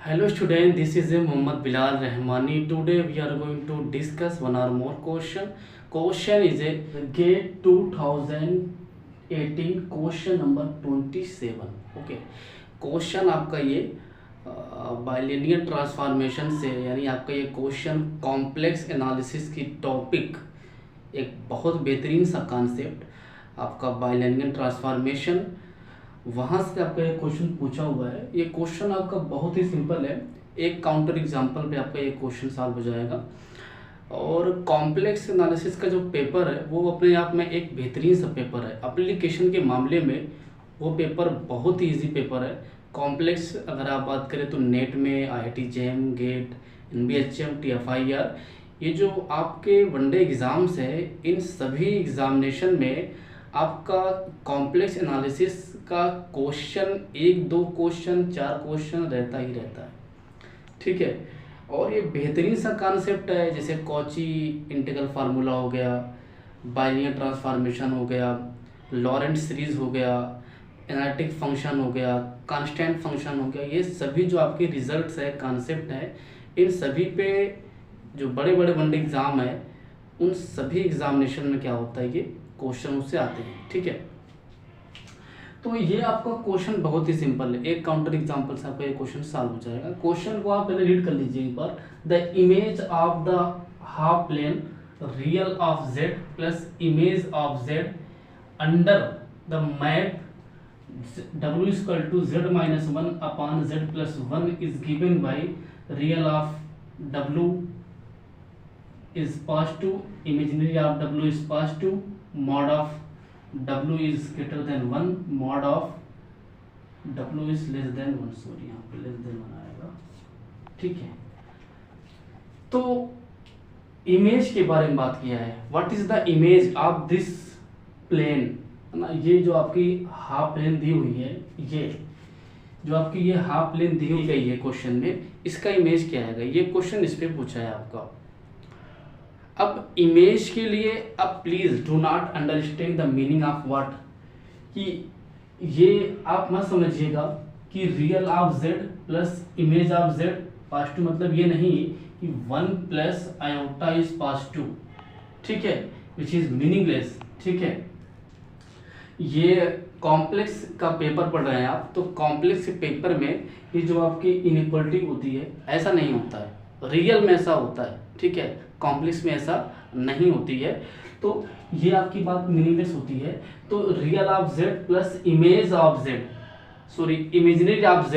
Hello student, this is Muhammad Bilal Rahmani. Today we are going to discuss one or more question. Question is a GATE 2018 question number 27. Okay. Question आपका ये bilinear transformation से, यानी आपका ये question complex analysis की topic, एक बहुत बेहतरीन सा कॉन्सेप्ट आपका बाइलिनियर ट्रांसफॉर्मेशन, वहाँ से आपका ये क्वेश्चन पूछा हुआ है। ये क्वेश्चन आपका बहुत ही सिंपल है, एक काउंटर एग्जांपल पे आपका ये क्वेश्चन सॉल्व हो जाएगा। और कॉम्प्लेक्स एनालिसिस का जो पेपर है वो अपने आप में एक बेहतरीन सा पेपर है। एप्लीकेशन के मामले में वो पेपर बहुत ही ईजी पेपर है। कॉम्प्लेक्स अगर आप बात करें तो नेट में IIT JEM, GATE, NBHM, TFIR, ये जो आपके वनडे एग्ज़ाम्स है, इन सभी एग्जामिनेशन में आपका कॉम्प्लेक्स एनालिसिस का क्वेश्चन 1-2 क्वेश्चन 4 क्वेश्चन रहता ही रहता है, ठीक है। और ये बेहतरीन सा कॉन्सेप्ट है, जैसे कॉची इंटीग्रल फार्मूला हो गया, बाइलिनियर ट्रांसफॉर्मेशन हो गया, लॉरेंट सीरीज हो गया, एनालिटिक फंक्शन हो गया, कांस्टेंट फंक्शन हो गया। ये सभी जो आपके रिजल्ट्स है, कॉन्सेप्ट है, इन सभी पे जो बड़े बड़े वनडे एग्ज़ाम है, उन सभी एग्जामिनेशन में क्या होता है, ये क्वेश्चन उससे आते हैं, ठीक है। तो ये आपका क्वेश्चन बहुत ही सिंपल है, एक काउंटर एग्जांपल से आपका ये क्वेश्चन सॉल्व हो जाएगा। क्वेश्चन को आप पहले रीड कर लीजिए एक बार। The image of the half plane real of z plus image of z under the map w equal to z-1 upon z+1 is given by real of w is positive, imaginary of w is positive, mod of w is greater than 1, mod of w is less than 1, sorry यहाँ पे less than 1 आएगा, ठीक है। तो image के बारे में बात किया है, what is the image of this plane, है ना। ये जो आपकी हाफ प्लेन दी हुई है, ये जो आपकी ये हाफ प्लेन दी हुई है क्वेश्चन में, इसका इमेज क्या आएगा, ये क्वेश्चन इस पे पूछा है आपका। अब इमेज के लिए अब please do not understand the meaning of what, कि ये आप मत समझिएगा कि real of z plus image of z positive, मतलब ये नहीं कि 1 प्लस आयोटा इज पॉजिटिव, ठीक है, विच इज मीनिंगलेस, ठीक है। ये कॉम्प्लेक्स का पेपर पढ़ रहे हैं आप, तो कॉम्प्लेक्स पेपर में ये जो आपकी इनइक्वालिटी होती है, ऐसा नहीं होता है, रियल में ऐसा होता है, ठीक है, कॉम्प्लेक्स में ऐसा नहीं होती है। तो ये आपकी बात मीनिंगलेस होती है। तो real of z plus image of z, sorry imaginary of z,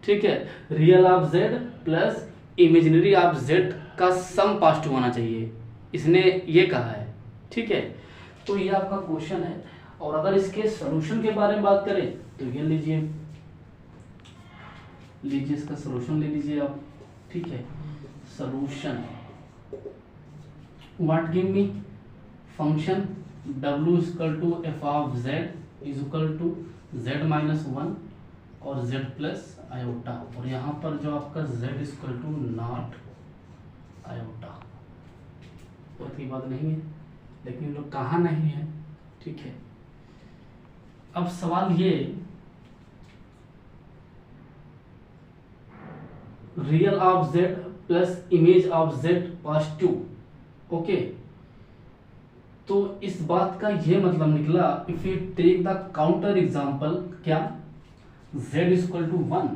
ठीक है, real of z plus imaginary of z का सम पॉजिटिव होना चाहिए, इसने ये कहा है, ठीक है। तो ये आपका क्वेश्चन है। और अगर इसके सॉल्यूशन के बारे में बात करें तो ये लीजिए इसका सॉल्यूशन ले लीजिए आप, ठीक है। Solution what give me function w equal to f of z is equal to z-1 और z प्लस आयोटा, और यहाँ पर जो आपका z equal to not iota, बहुत की बात नहीं है, लेकिन लोग कहाँ नहीं है, ठीक है। अब सवाल ये, real of z plus image of z positive, okay. तो इस बात का ये मतलब निकला, if you take the counter example, क्या z इक्वल टू 1,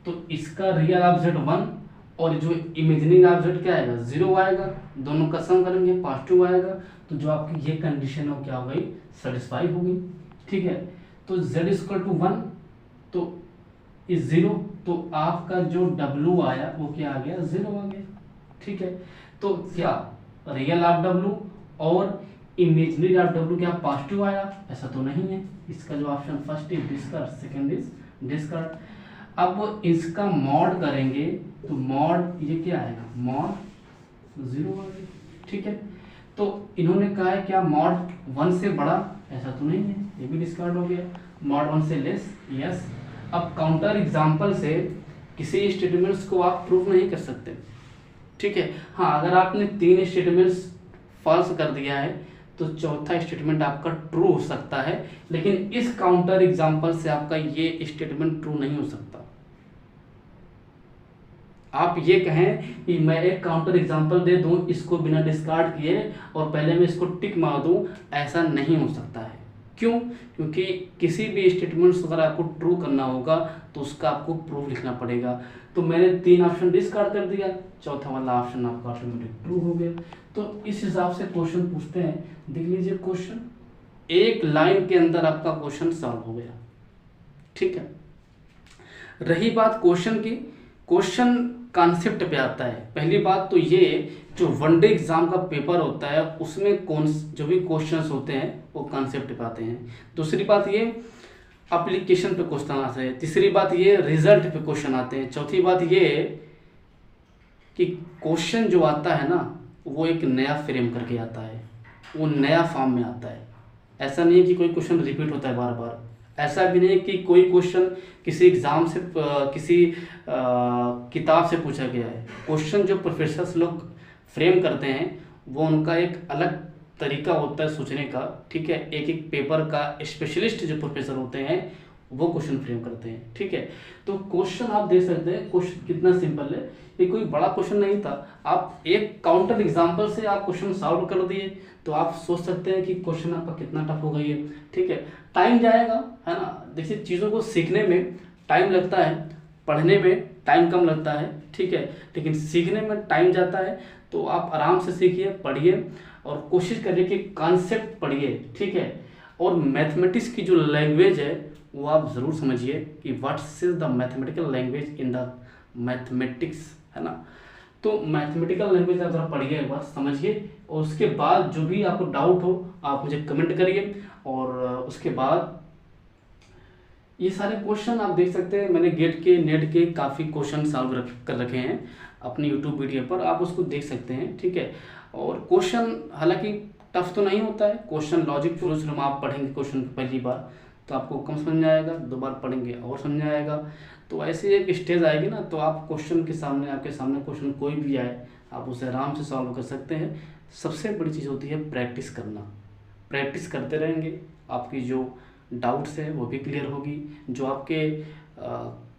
तो इसका रियल ऑफ z 1 और जो इमेजिनरी ऑफ z क्या आएगा, 0 आएगा, दोनों का सम करेंगे पॉजिटिव आएगा, तो जो आपकी ये कंडीशन है क्या हो गई, सेटिस्फाई हो गई, ठीक है। तो z इक्वल टू 1 तो इज 0, तो आपका जो w आया वो क्या आ गया, 0 आ गया, ठीक है। तो क्या रियल ऑफ w और इमेजिनरी ऑफ w क्या पॉजिटिव आया, ऐसा तो नहीं है। इसका जो option first is discard, second is discard. अब इसका मॉड करेंगे तो मॉड ये क्या आएगा, मॉड 0 आ गया, ठीक है। तो इन्होंने कहा है क्या मॉड 1 से बड़ा, ऐसा तो नहीं है, ये भी डिस्कार्ड हो गया। मॉड 1 से लेस, यस। अब काउंटर एग्जांपल से किसी स्टेटमेंट्स को आप प्रूव नहीं कर सकते, ठीक है। हाँ, अगर आपने 3 स्टेटमेंट्स फॉल्स कर दिया है तो चौथा स्टेटमेंट आपका ट्रू हो सकता है, लेकिन इस काउंटर एग्जांपल से आपका ये स्टेटमेंट ट्रू नहीं हो सकता, आप ये कहें कि मैं एक काउंटर एग्जांपल दे दूं इसको बिना डिस्कार्ड किए और पहले मैं इसको टिक मार दूं, ऐसा नहीं हो सकता है। क्यों? क्योंकि किसी भी स्टेटमेंट्स अगर आपको ट्रू करना होगा तो उसका आपको प्रूफ लिखना पड़ेगा। तो मैंने 3 ऑप्शन डिस्कार्ड कर दिया, चौथा वाला ऑप्शन आपका ऑटोमेटिक ट्रू हो गया। तो इस हिसाब से क्वेश्चन पूछते हैं। देख लीजिए क्वेश्चन, एक लाइन के अंदर आपका क्वेश्चन सॉल्व हो गया, ठीक है। रही बात क्वेश्चन की, क्वेश्चन कॉन्सेप्ट पे आता है। पहली बात तो ये, जो वनडे एग्जाम का पेपर होता है उसमें कौन जो भी क्वेश्चंस होते हैं वो कॉन्सेप्ट पे आते हैं। दूसरी बात ये, एप्लीकेशन पे क्वेश्चन आते हैं। तीसरी बात ये, रिजल्ट पे क्वेश्चन आते हैं। चौथी बात ये कि क्वेश्चन जो आता है ना वो एक नया फ्रेम करके आता है, वो नया फॉर्म में आता है। ऐसा नहीं है कि कोई क्वेश्चन रिपीट होता है बार बार, ऐसा भी नहीं है कि कोई क्वेश्चन किसी एग्ज़ाम से किसी किताब से पूछा गया है। क्वेश्चन जो प्रोफेसर्स लोग फ्रेम करते हैं वो उनका एक अलग तरीका होता है सोचने का, ठीक है। एक एक पेपर का स्पेशलिस्ट जो प्रोफेसर होते हैं वो क्वेश्चन फ्रेम करते हैं, ठीक है। तो क्वेश्चन आप देख सकते हैं, क्वेश्चन कितना सिंपल है, ये कोई बड़ा क्वेश्चन नहीं था। आप एक काउंटर एग्जाम्पल से आप क्वेश्चन सॉल्व कर दिए तो आप सोच सकते हैं कि क्वेश्चन आपका कितना टफ होगा ये, ठीक है। टाइम जाएगा, है ना। देखिए चीज़ों को सीखने में टाइम लगता है, पढ़ने में टाइम कम लगता है, ठीक है, लेकिन सीखने में टाइम जाता है। तो आप आराम से सीखिए, पढ़िए और कोशिश करिए कि कॉन्सेप्ट पढ़िए, ठीक है। और मैथमेटिक्स की जो लैंग्वेज है वो आप ज़रूर समझिए कि what's is the mathematical language in the mathematics, है ना। तो मैथमेटिकल लैंग्वेज आप ज़रा पढ़िए, एक बार समझिए और उसके बाद जो भी आपको डाउट हो आप मुझे कमेंट करिए। और उसके बाद ये सारे क्वेश्चन आप देख सकते हैं, मैंने गेट के नेट के काफ़ी क्वेश्चन सॉल्व कर रखे हैं अपनी यूट्यूब वीडियो पर, आप उसको देख सकते हैं, ठीक है। और क्वेश्चन हालांकि टफ तो नहीं होता है, क्वेश्चन लॉजिक शुरू में आप पढ़ेंगे क्वेश्चन पहली बार तो आपको कम समझ में आएगा, 2 बार पढ़ेंगे और समझ में आएगा। तो ऐसे एक स्टेज आएगी ना तो आप क्वेश्चन के सामने, आपके सामने क्वेश्चन कोई भी आए आप उसे आराम से सॉल्व कर सकते हैं। सबसे बड़ी चीज़ होती है प्रैक्टिस करना। प्रैक्टिस करते रहेंगे, आपकी जो डाउट्स है वो भी क्लियर होगी, जो आपके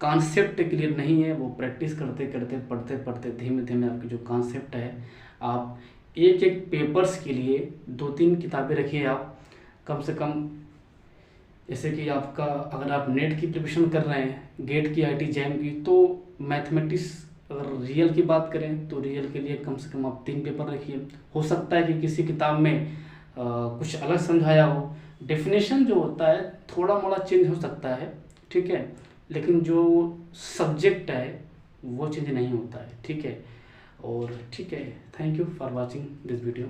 कॉन्सेप्ट क्लियर नहीं है वो प्रैक्टिस करते करते, पढ़ते पढ़ते धीमे धीमे आपकी जो कॉन्सेप्ट है, आप एक एक पेपर्स के लिए 2-3 किताबें रखिए आप कम से कम। जैसे कि आपका अगर आप नेट की प्रिपरेशन कर रहे हैं, गेट की, IIT जैम की, तो मैथमेटिक्स अगर रियल की बात करें तो रियल के लिए कम से कम आप 3 पेपर रखिए। हो सकता है कि किसी किताब में कुछ अलग समझाया हो, डेफिनेशन जो होता है थोड़ा मोड़ा चेंज हो सकता है, ठीक है, लेकिन जो सब्जेक्ट है वो चेंज नहीं होता है, ठीक है। और ठीक है, thank you for watching this video.